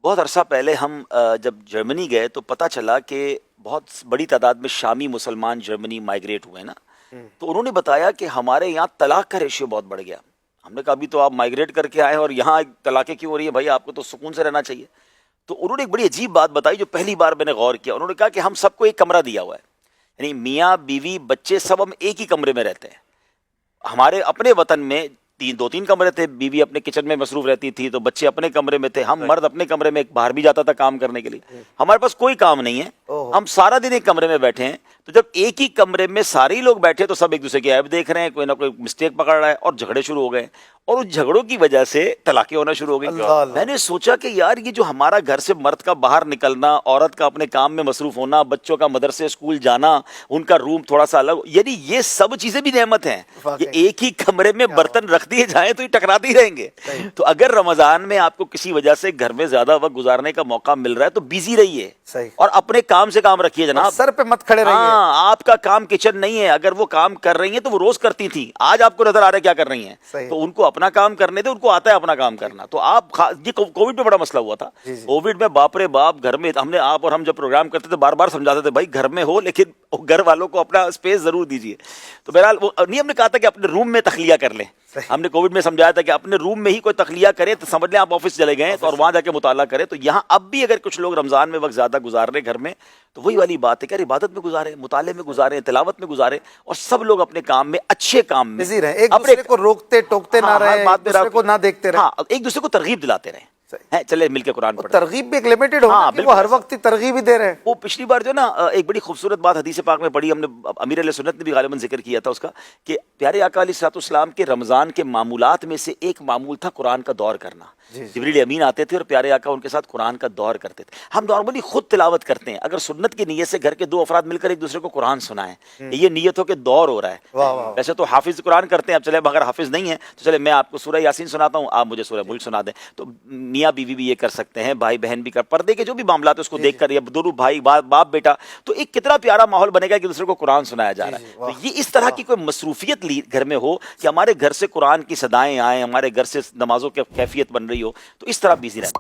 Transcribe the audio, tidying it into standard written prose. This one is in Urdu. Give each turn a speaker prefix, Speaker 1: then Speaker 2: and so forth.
Speaker 1: بہت عرصہ پہلے ہم جب جرمنی گئے تو پتہ چلا کہ بہت بڑی تعداد میں شامی مسلمان جرمنی مائیگریٹ ہوئے نا. تو انہوں نے بتایا کہ ہمارے یہاں طلاق کا ریشیو بہت بڑھ گیا. ہم نے کہا ابھی تو آپ مائیگریٹ کر کے آئے اور یہاں طلاقیں کیوں ہو رہی ہیں بھائی، آپ کو تو سکون سے رہنا چاہیے. تو انہوں نے ایک بڑی عجیب بات بتائی جو پہلی بار میں نے غور کیا. انہوں نے کہا کہ ہم سب کو ایک کمرہ دیا ہوا ہے، یعنی میاں بیوی بچے سب ہم ایک ہی کمرے میں رہتے ہیں. ہمارے اپنے وطن میں دو تین کمرے تھے، بیوی اپنے کچن میں مصروف رہتی تھی تو بچے اپنے کمرے میں تھے، ہم مرد اپنے کمرے میں، باہر بھی جاتا تھا کام کرنے کے لیے. ہمارے پاس کوئی کام نہیں ہے، ہم سارا دن ایک کمرے میں بیٹھے ہیں. تو جب ایک ہی کمرے میں سارے لوگ بیٹھے تو سب ایک دوسرے کی عیب دیکھ رہے ہیں، کوئی نہ کوئی مسٹیک پکڑ رہا ہے اور جھگڑے شروع ہو گئے. اور اس جھگڑوں کی وجہ سے طلاقیں ہونا شروع ہو گئی. میں نے سوچا کہ یار یہ جو ہمارا گھر سے مرد کا باہر نکلنا، عورت کا اپنے کام میں مصروف ہونا، بچوں کا مدرسے اسکول جانا، ان کا روم تھوڑا سا الگ، یعنی یہ سب چیزیں بھی نعمت ہیں. یہ ایک ہی کمرے میں برتن رکھ دیے جائیں تو یہ ٹکراتے ہی رہیں گے. تو اگر رمضان میں آپ کو کسی وجہ سے گھر میں زیادہ وقت گزارنے کا موقع مل رہا ہے تو بیزی رہیے اور اپنے کام سے کام رکھیے جناب.
Speaker 2: سر پہ مت کھڑے رہیے.
Speaker 1: ہاں، آپ کا کام کچن نہیں ہے. اگر وہ کام کر رہی ہیں تو وہ روز کرتی تھی، آج آپ کو نظر آ رہا ہے کیا کر رہی ہیں، تو ان کو اپنا کام کرنے دے، ان کو آتا ہے اپنا کام کرنا. تو آپ یہ کووڈ میں بڑا مسئلہ ہوا تھا. کووڈ میں باپ رے باپ، گھر میں ہم نے ہم جب پروگرام کرتے تھے بار بار سمجھاتے تھے بھائی گھر میں ہو لیکن گھر والوں کو اپنا اسپیس ضرور دیجیے. تو بہرحال وہ نہیں، ہم نے کہا تھا کہ اپنے روم میں تخلیہ کر لیں. ہم نے کووڈ میں سمجھایا تھا کہ اپنے روم میں ہی کوئی تخلیہ کرے تو سمجھ لیں آپ آفس چلے گئے اور وہاں جا کے مطالعہ کرے. تو یہاں اب بھی اگر کچھ لوگ رمضان میں وقت زیادہ گزار رہے گھر میں تو وہی والی بات ہے کہ عبادت میں گزارے، مطالعے میں گزارے، تلاوت میں گزارے، اور سب لوگ اپنے کام میں، اچھے کام میں
Speaker 2: بزی رہیں، ایک دوسرے کو روکتے ٹوکتے نہ رہیں، ایک دوسرے کو نہ دیکھتے رہیں.
Speaker 1: ہاں، ایک دوسرے کو ترغیب دلاتے رہیں. چلے مل کے قرآن پڑھیں.
Speaker 2: ترغیب بھی ایک لمیٹڈ ہو کہ وہ ہر وقت ترغیب ہی دے رہے ہیں.
Speaker 1: وہ پچھلی بار جو نا ایک بڑی خوبصورت بات حدیث پاک میں پڑھی، ہم نے امیر علیہ سنت نے بھی غالباً ذکر کیا تھا اس کا، کہ پیارے آقا علیہ الصلوۃ والسلام کے رمضان کے معمولات میں سے ایک معمول تھا قرآن کا دور کرنا. جبریل امین آتے تھے اور پیارے آقا ان کے ساتھ قرآن کا دور کرتے تھے. ہم نارملی خود تلاوت کرتے ہیں، اگر سنت کی نیت سے گھر کے دو افراد مل کر ایک دوسرے کو قرآن سنائیں، یہ نیت ہو کہ دور ہو رہا ہے. ویسے تو حافظ قرآن کرتے ہیں، اب چلے اگر حافظ نہیں ہے تو چلے میں آپ کو سورہ یاسین سناتا ہوں، آپ مجھے سورہ ملک سنا دیں. تو میاں بیوی بھی یہ کر سکتے ہیں، بھائی بہن بھی کر، پردے کے جو بھی معاملات اس کو دیکھ کر، یا دونوں بھائی باپ بیٹا، تو ایک کتنا پیارا ماحول بنے گا کہ دوسرے کو قرآن سنایا جا رہا ہے. تو یہ اس طرح کی کوئی مصروفیت گھر میں ہو کہ ہمارے گھر سے قرآن کی صدائیں آئیں، ہمارے گھر سے نمازوں کی کیفیت بن رہی ہو، تو اس طرح بیزی رہنا.